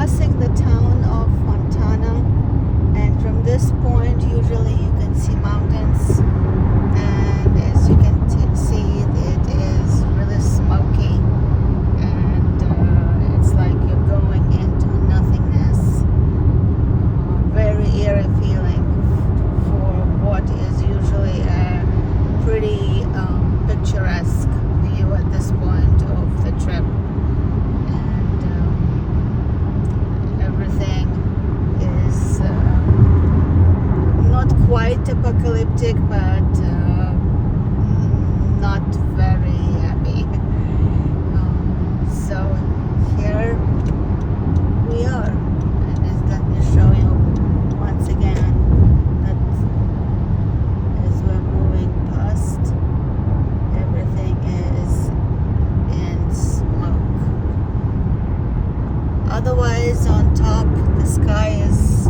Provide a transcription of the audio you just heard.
passing the town of Fontana, and from this point usually you can see mountains, and as you can see it is really smoky, and it's like you're going into nothingness. Very eerie feeling for what is usually a pretty picturesque view at this point of the trip. Everything is not quite apocalyptic, but not very happy. So here we are, and just let me show you once again that as we're moving past, everything is in smoke. Otherwise, on top, the sky is